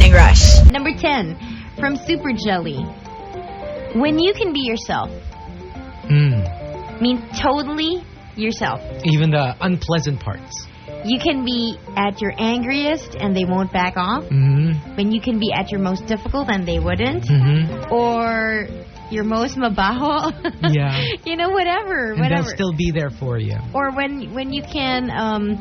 Morning Rush. Number 10, from Super Jelly. When you can be yourself. Means totally yourself. Even the unpleasant parts. You can be at your angriest and they won't back off. When you can be at your most difficult and they wouldn't. Or your most mabaho. Yeah. You know, whatever. And they'll still be there for you. Or when you can...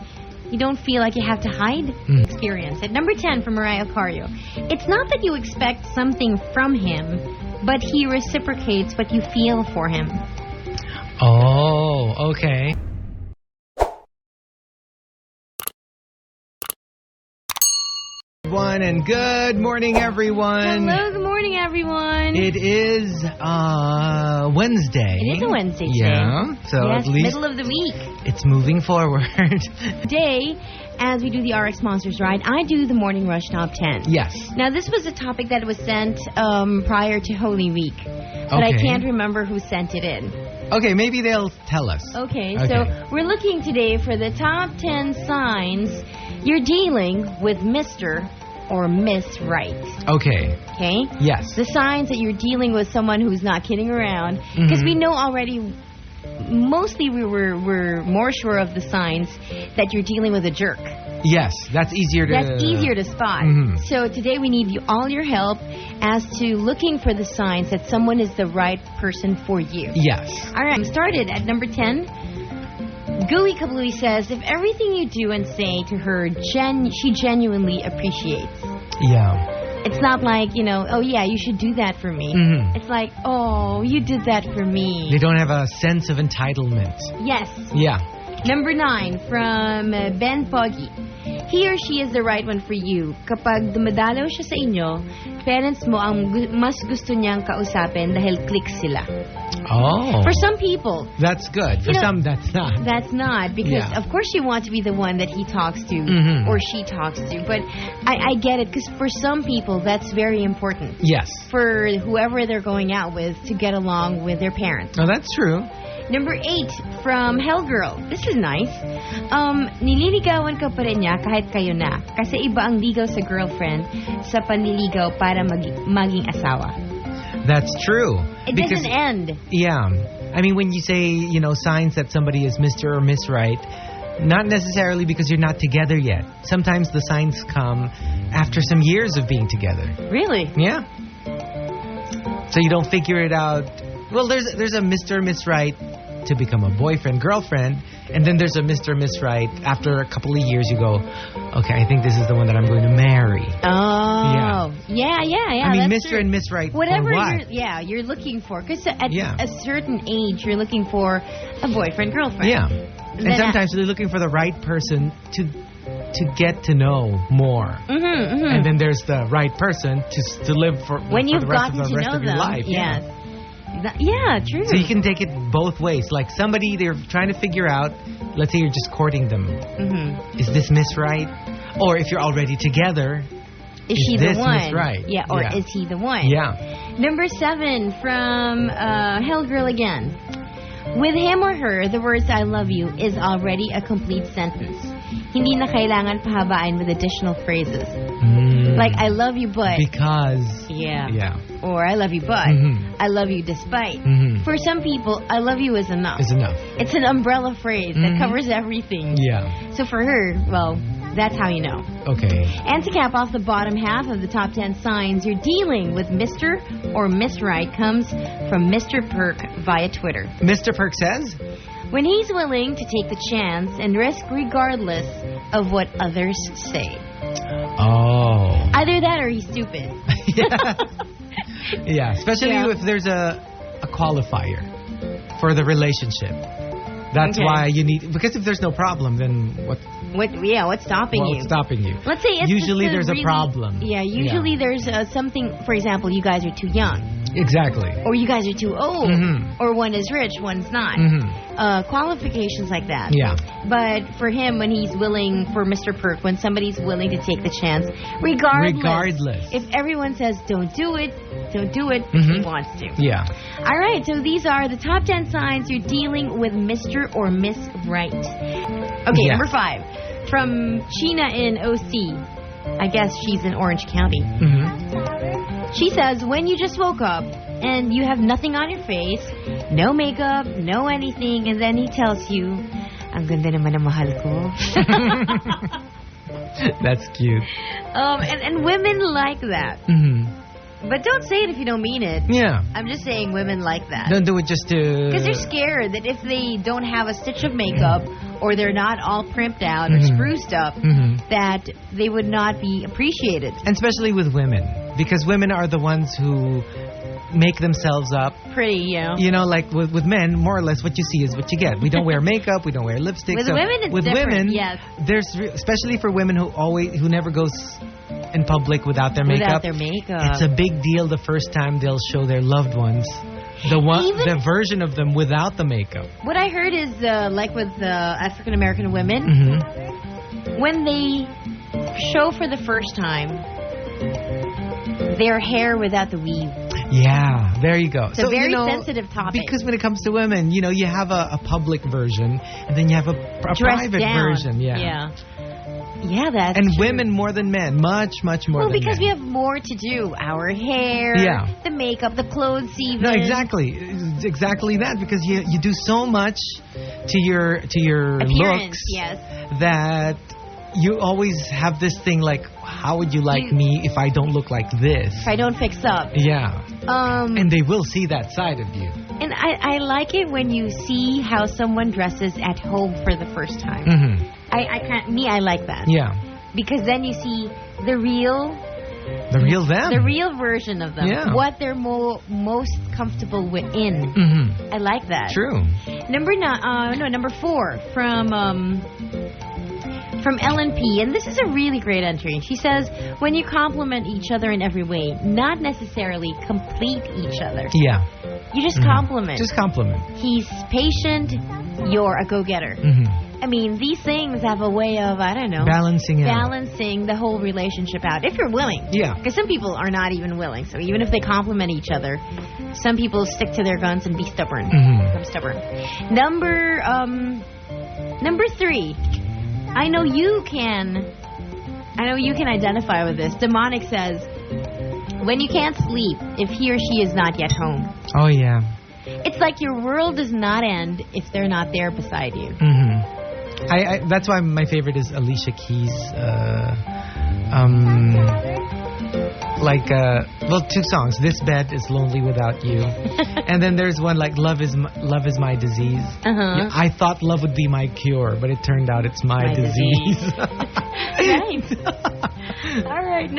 you don't feel like you have to hide. Experience it. Number 10 from Mariah Carey. It's not that you expect something from him, but he reciprocates what you feel for him. Oh, okay. And good morning, everyone. Hello, good morning, everyone. It is Wednesday. It is a Wednesday today. Yeah, so yes, at least middle of the week. It's moving forward. Today, as we do the RX Monsters ride, I do the Morning Rush Top 10. Yes. Now, this was a topic that was sent prior to Holy Week, but I can't remember who sent it in. Okay, maybe they'll tell us. Okay, so we're looking today for the top 10 signs you're dealing with Mr. or Miss Right. Okay. Okay? Yes. The signs that you're dealing with someone who's not kidding around. Because we know already, mostly we're more sure of the signs that you're dealing with a jerk. Yes, that's easier to spot. So today we need all your help as to looking for the signs that someone is the right person for you. Yes. All right, I'm started at number 10. Gooey Kablooey says, if everything you do and say to her, she genuinely appreciates. Yeah. It's not like, oh yeah, you should do that for me. It's like, oh, you did that for me. They don't have a sense of entitlement. Yes. Yeah. Number 9 from Ben Foggy. He or she is the right one for you. Kapag dumadalaw siya sa inyo, parents mo ang mas gusto niyang kausapin dahil click sila. Oh. For some people. That's good. For some, that's not. That's not. Because, of course, you want to be the one that he talks to or she talks to. But I get it. Because for some people, that's very important. Yes. For whoever they're going out with to get along with their parents. Oh, that's true. Number 8 from Hellgirl. This is nice. Nililigawan ka pa rin niya kahit kayo na. Kasi iba ang ligaw sa girlfriend sa panliligaw para maging asawa. That's true. It doesn't end. Yeah. I mean, when you say, signs that somebody is Mr. or Miss Right, not necessarily because you're not together yet. Sometimes the signs come after some years of being together. Really? Yeah. So you don't figure it out. Well, there's a Mr. Miss Right to become a boyfriend, girlfriend, and then there's a Mr. Miss Right. After a couple of years, you go, okay, I think this is the one that I'm going to marry. Oh, yeah. I mean, Mr. and Miss Right. Whatever for what? you're looking for, because at a certain age, you're looking for a boyfriend, girlfriend. Yeah, and sometimes you're looking for the right person to get to know more. And then there's the right person to live for when you've the rest gotten of the to rest know of your them. life. Yes. Yeah, true. So you can take it both ways. Like somebody, they're trying to figure out, let's say you're just courting them. Is this Miss Right? Or if you're already together, is she the one? Miss Right? Yeah, or is he the one? Yeah. Number 7 from Hellgirl again. With him or her, the words I love you is already a complete sentence. Hindi na kailangan pahabain with additional phrases. Like, I love you, but... Because... Yeah. Or, I love you, but... I love you, despite. For some people, I love you is enough. Is enough. It's an umbrella phrase that covers everything. Yeah. So for her, well, that's how you know. Okay. And to cap off the bottom half of the top 10 signs you're dealing with Mr. or Miss Right comes from Mr. Perk via Twitter. Mr. Perk says... When he's willing to take the chance and risk regardless of what others say. Oh. Either that or he's stupid. Yeah, especially if there's a qualifier for the relationship. That's why you need... Because if there's no problem, then what... What's stopping you? What's stopping you? Let's say it's usually there's a problem. Yeah, usually there's something... For example, you guys are too young. Exactly. Or you guys are too old. Or one is rich, one's not. Qualifications like that. Yeah. But for him, when he's willing, for Mr. Perk, when somebody's willing to take the chance, regardless. If everyone says, don't do it, he wants to. Yeah. All right, so these are the top 10 signs you're dealing with Mr. or Miss Right. Okay, number 5. From Sheena in OC. I guess she's in Orange County. She says, when you just woke up and you have nothing on your face, no makeup, no anything, and then he tells you, ang ganda naman ang mahal ko. That's cute. And women like that. But don't say it if you don't mean it. Yeah. I'm just saying women like that. Don't do it just to... Because they're scared that if they don't have a stitch of makeup or they're not all primped out or spruced up, that they would not be appreciated. And especially with women. Because women are the ones who make themselves up. Pretty, You know, like with men, more or less what you see is what you get. We don't wear makeup. We don't wear lipstick. With women, it's with different, women, yes. There's especially for women who never goes in public without their makeup. It's a big deal the first time they'll show their loved ones the version of them without the makeup. What I heard is like with African American women, when they show for the first time their hair without the weave. Yeah, there you go. It's a very sensitive topic. Because when it comes to women, you have a public version and then you have a private version. Yeah, that's And true. women more than men. Much more than men. Well, because we have more to do. Our hair, the makeup, the clothes even. No, exactly. It's exactly that. Because you do so much to your appearance, looks that you always have this thing like, how would you like me if I don't look like this? If I don't fix up. Yeah. And they will see that side of you. And I like it when you see how someone dresses at home for the first time. I like that. Yeah. Because then you see the real them. The real version of them. Yeah. What they're most comfortable in. I like that. True. Number 4 from Ellen P. And this is a really great entry. She says, when you compliment each other in every way, not necessarily complete each other. Yeah. You just compliment. Just compliment. He's patient. You're a go-getter. I mean, these things have a way of, I don't know, balancing the whole relationship out, if you're willing. Yeah. Because some people are not even willing. So even if they compliment each other, some people stick to their guns and be stubborn. Become stubborn. Number 3. I know you can identify with this. Demonic says, when you can't sleep, if he or she is not yet home. Oh, yeah. It's like your world does not end if they're not there beside you. That's why my favorite is Alicia Keys. 2 songs. This bed is lonely without you, and then there's one like love is my disease. Yeah, I thought love would be my cure, but it turned out it's my disease. Right. All right.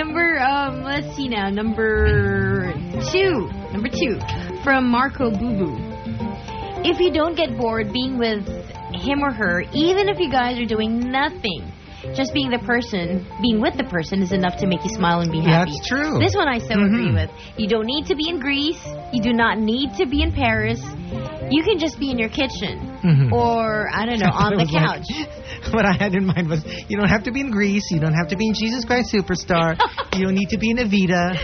Let's see now. Number 2 from Marco Boo Boo. If you don't get bored being with him or her, even if you guys are doing nothing, just being with the person is enough to make you smile and be happy. That's true. This one I so agree with. You don't need to be in Greece. You do not need to be in Paris. You can just be in your kitchen or, I don't know, on the couch. What I had in mind was, you don't have to be in Greece. You don't have to be in Jesus Christ Superstar. You don't need to be in Evita.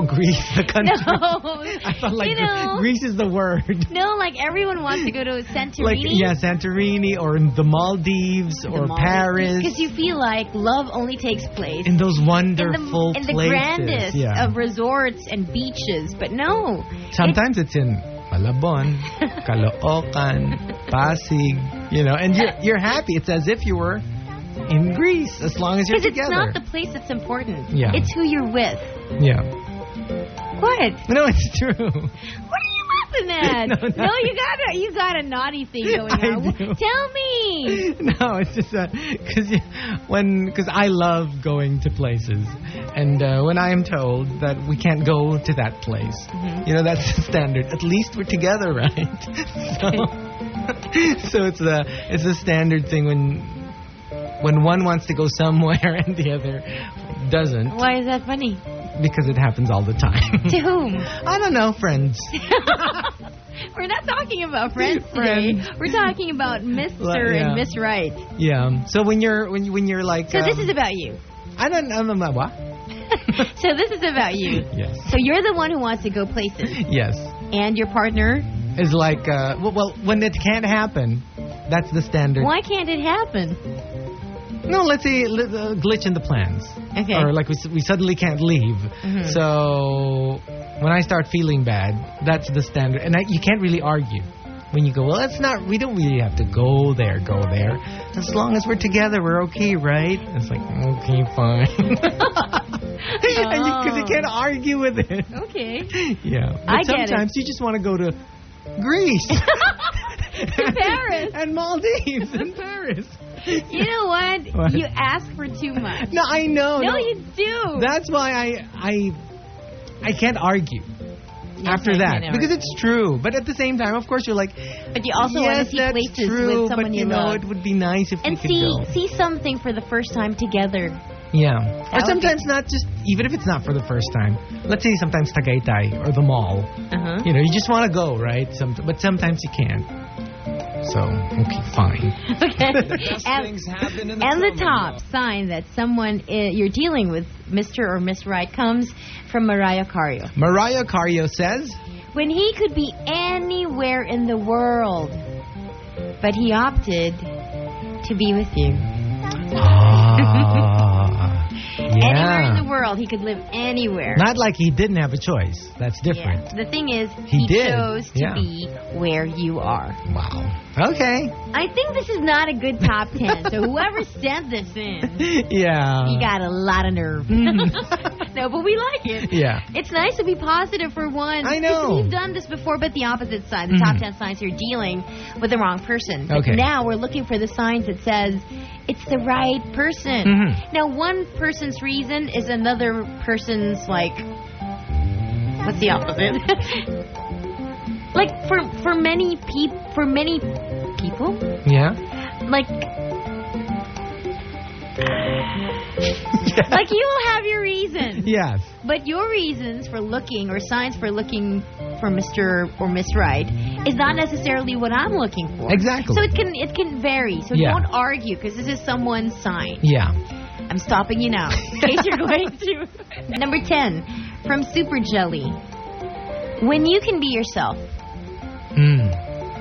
Greece, the country. No. I felt like Greece is the word. No, like everyone wants to go to Santorini. Santorini or in the Maldives or Paris. Because you feel like love only takes place in those wonderful in places. the grandest of resorts and beaches. But no. Sometimes it's in Malabon, Caloocan, Pasig, and you're happy. It's as if you were in Greece, as long as you're together. Because it's not the place that's important. Yeah. It's who you're with. Yeah. What? No, it's true. What are you laughing at? No, you got a naughty thing going on. Tell me. No, it's just because I love going to places, and when I am told that we can't go to that place, that's the standard. At least we're together, right? So it's a standard thing when one wants to go somewhere and the other doesn't. Why is that funny? Because it happens all the time. To whom? I don't know, friends. We're not talking about friends today. We're talking about Mr. and Miss Right. Yeah. So when you're like. So this is about you. I don't know what. So this is about you. Yes. So you're the one who wants to go places. Yes. And your partner is like when it can't happen, that's the standard. Why can't it happen? No, let's say a glitch in the plans. Okay. Or like we suddenly can't leave. Mhm. So when I start feeling bad, that's the standard. And you can't really argue. When you go, well, we don't really have to go there. As long as we're together, we're okay, right? It's like, okay, fine. Because you can't argue with it. Okay. Yeah. But I get it. sometimes you just want to go to Greece. To Paris. And Maldives and Paris. You know what? What? You ask for too much. No, I know. No, you do. That's why I can't argue. Yes, After I that, can because argue. it's true. But at the same time, of course, you're like, But you also want yes, to see that's places true, with someone but you know, love. it would be nice if And we could go. see something for the first time together. Yeah. Or would sometimes not just, even if it's not for the first time. Let's say sometimes Tagaytay or the mall. Uh-huh. You know, you just want to go, right? But sometimes you can't. So, okay, fine. Okay. Things happen in the And the common top law. sign that someone you're dealing with, Mr. or Miss Right, comes from Mariah Carey. Mariah Carey says, When he could be anywhere in the world, but he opted to be with you. Anywhere in the world, he could live anywhere. Not like he didn't have a choice. That's different. Yeah. The thing is, He did. chose to Yeah. be where you are. Wow. Okay. I think this is not a good top 10, so whoever sent this in, Yeah. you got a lot of nerve. No, but we like it. Yeah. It's nice to be positive for once. I know. We've done this before, but the opposite side. The top 10 signs you're dealing with the wrong person. But Okay. now we're looking for the signs that says it's the right person. Mhm. Now, one person's reason is another person's, like, what's the opposite? Like, for many people, Yeah. like, like you will have your reasons. Yes. But your reasons for looking, or signs for looking for Mr. or Miss Right, is not necessarily what I'm looking for. Exactly. So it can vary. So Yeah. don't argue, because this is someone's sign. Yeah. I'm stopping you now, in case you're going to. Number 10, from Super Jelly. When you can be yourself,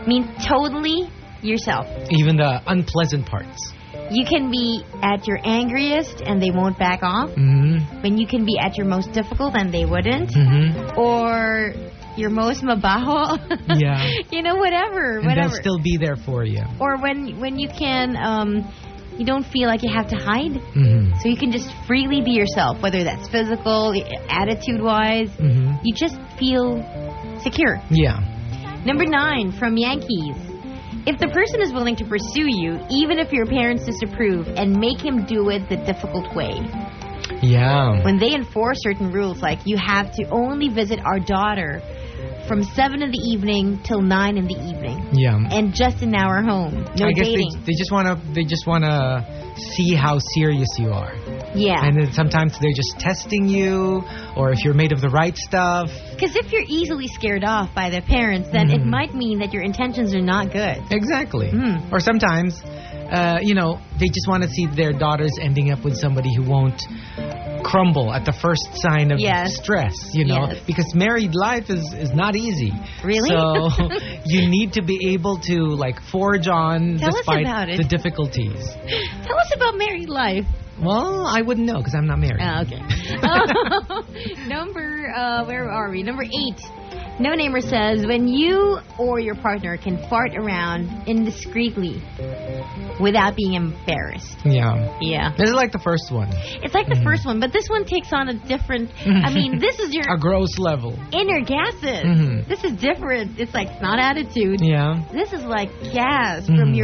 means totally yourself. Even the unpleasant parts. You can be at your angriest and they won't back off. When you can be at your most difficult and they wouldn't. Or your most mabaho. Yeah. You know, whatever. And they'll still be there for you. Or when you can, you don't feel like you have to hide. So you can just freely be yourself, whether that's physical, attitude-wise. You just feel secure. Yeah. Number 9, from Yankees. If the person is willing to pursue you, even if your parents disapprove, and make him do it the difficult way. Yeah. When they enforce certain rules, like you have to only visit our daughter from 7 in the evening till 9 in the evening, Yeah. and just in our home, no I guess dating. they just wanna see how serious you are. Yeah. And then sometimes they're just testing you, or if you're made of the right stuff. Because if you're easily scared off by the parents, then it might mean that your intentions are not good. Exactly. Mm. Or sometimes, they just want to see their daughters ending up with somebody who won't crumble at the first sign of Yes. stress, you know, Yes. because married life is not easy. Really? So you need to be able to like forge on Tell us despite about it. the difficulties. Tell us about married life. Well, I wouldn't know because I'm not married. Okay. Where are we? Number 8. No Namer says, when you or your partner can fart around indiscreetly without being embarrassed. Yeah. Yeah. This is like the first one. It's like the first one, but this one takes on a different, I mean, this is your A gross level. inner gases. Mhm. This is different. It's like, it's not attitude. Yeah. This is like gas from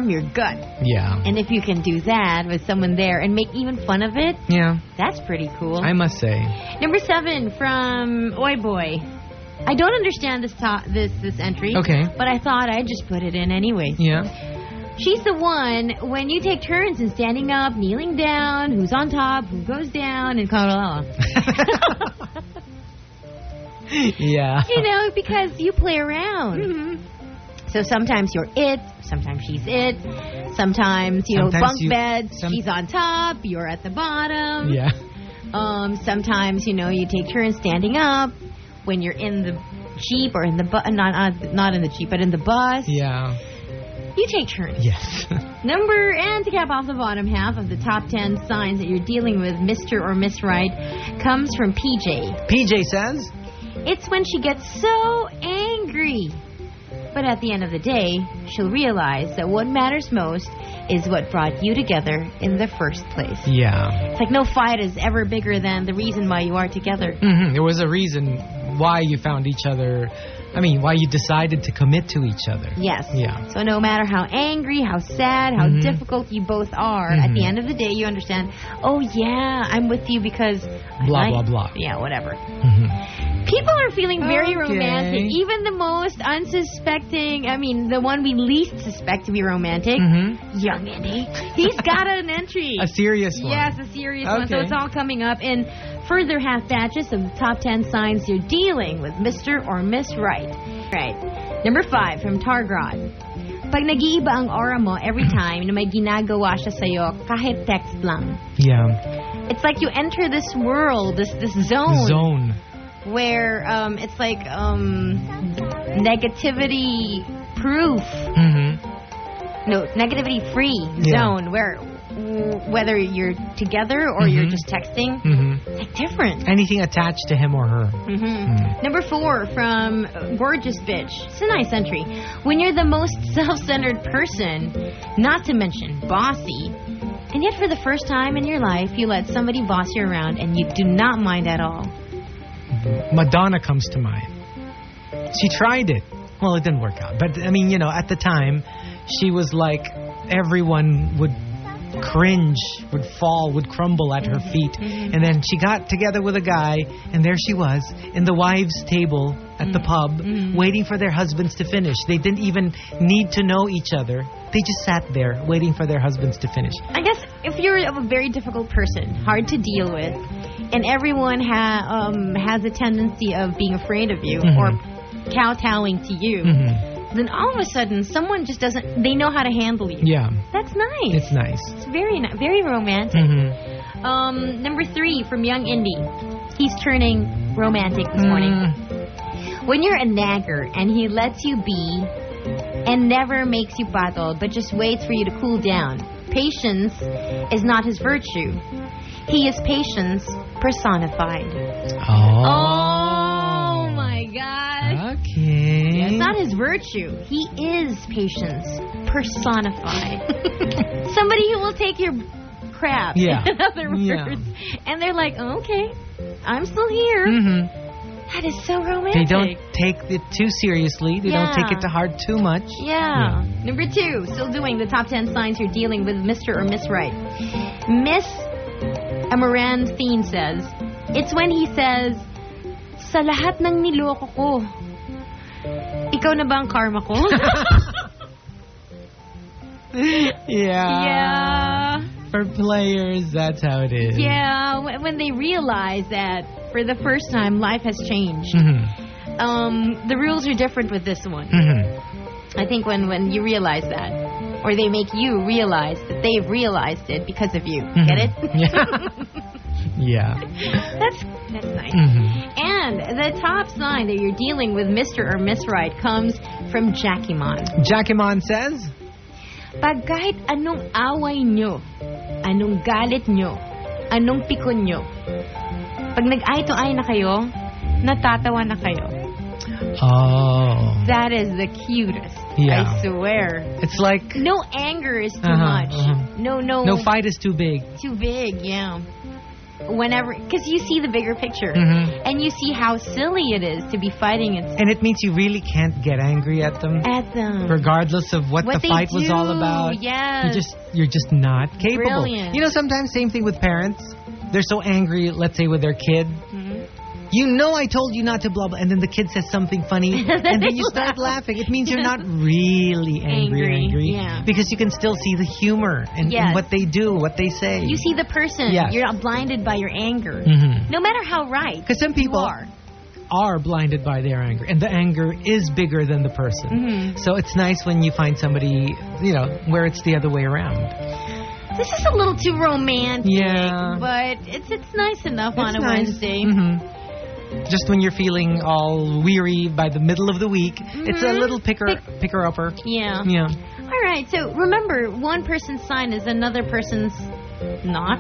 your gut. Yeah. And if you can do that with someone there and make even fun of it, Yeah. that's pretty cool. I must say. Number 7 from Oi Boy. I don't understand this entry. Okay. But I thought I'd just put it in anyway. Yeah. She's the one when you take turns in standing up, kneeling down, who's on top, who goes down, and Colorado. Yeah. You know, because you play around. So sometimes you're it, sometimes she's it, sometimes, Sometimes bunk you- beds, she's on top, you're at the bottom. Yeah. Sometimes, you take turns standing up when you're in the Jeep or in the bus, not in the Jeep, but in the bus. Yeah. You take turns. Yes. And to cap off the bottom half of the top 10 signs that you're dealing with Mr. or Miss Right comes from PJ. PJ says, it's when she gets so angry. But at the end of the day, she'll realize that what matters most is what brought you together in the first place. Yeah. It's like no fight is ever bigger than the reason why you are together. Mm-hmm. There was a reason why you found each other. I mean, why you decided to commit to each other. Yes. Yeah. So no matter how angry, how sad, how difficult you both are, at the end of the day, you understand, oh, yeah, I'm with you because... Blah, blah, blah. Yeah, whatever. Mm-hmm. People are feeling very romantic. Even the most unsuspecting, I mean, the one we least suspect to be romantic, young Eddie, he's got an entry. A serious one. Yes, a serious one. So it's all coming up in further half batches of the top 10 signs you're dealing with Mr. or Miss Right. Right. Number 5 from Targrad. Pag nag-iiba ang aura mo every time na may ginagawa siya sa'yo, kahit text lang. Yeah. It's like you enter this world, this zone. Where it's like negativity proof. No, negativity free zone where whether you're together or you're just texting, it's like different. Anything attached to him or her. Number 4 from Gorgeous Bitch. It's a nice entry. When you're the most self-centered person, not to mention bossy, and yet for the first time in your life, you let somebody boss you around and you do not mind at all. Madonna comes to mind. She tried it. Well, it didn't work out. But, I mean, you know, at the time, she was like, everyone would cringe, would fall, would crumble at her feet. And then she got together with a guy, and there she was, in the wives' table at the pub, waiting for their husbands to finish. They didn't even need to know each other. They just sat there, waiting for their husbands to finish. I guess if you're a very difficult person, hard to deal with, and everyone has a tendency of being afraid of you or kowtowing to you, then all of a sudden someone just doesn't, they know how to handle you. Yeah. That's nice. It's nice. It's very romantic. Number 3 from Young Indy. He's turning romantic this morning. When you're a nagger and he lets you be and never makes you battle but just waits for you to cool down, patience is not his virtue. He is patience personified. Oh my God. Okay. Yeah, it's not his virtue. He is patience personified. Somebody who will take your crap, in other words. And they're like, oh, okay, I'm still here. That is so romantic. They don't take it too seriously. They don't take it to heart too much. Yeah. Number 2, still doing the top 10 signs you're dealing with Mr. or Miss Right. Miss Amaranthine says, it's when he says, sa lahat ng niloko ko, ikaw na ba ang karma ko? Yeah. For players, that's how it is. Yeah, when they realize that for the first time life has changed. The rules are different with this one. I think when you realize that, or they make you realize that they've realized it because of you. Get it? Yeah. That's nice. And the top sign that you're dealing with Mr. or Miss Right comes from Jackimon. Jackimon says, pag kahit anong away nyo, anong galit nyo, anong pikon nyo, pag nag-ay-to-ay na kayo, natatawa na kayo. Oh. That is the cutest. Yeah. I swear. It's like... No anger is too much. No fight is too big. Too big, yeah. Whenever... Because you see the bigger picture. And you see how silly it is to be fighting. And it means you really can't get angry at them. Regardless of what the fight was all about. Yes. You're just not capable. Brilliant. You know, sometimes same thing with parents. They're so angry, let's say, with their kid. You know I told you not to blah, blah. And then the kid says something funny. And then you start laughing. It means you're not really angry. Yeah. Because you can still see the humor in what they do, what they say. You see the person. Yes. You're not blinded by your anger. No matter how right. Because some people are blinded by their anger. And the anger is bigger than the person. So it's nice when you find somebody, you know, where it's the other way around. This is a little too romantic. Yeah. But it's nice enough on a Wednesday. Just when you're feeling all weary by the middle of the week, it's a little picker-upper. Yeah. Yeah. All right, so remember, one person's sign is another person's not.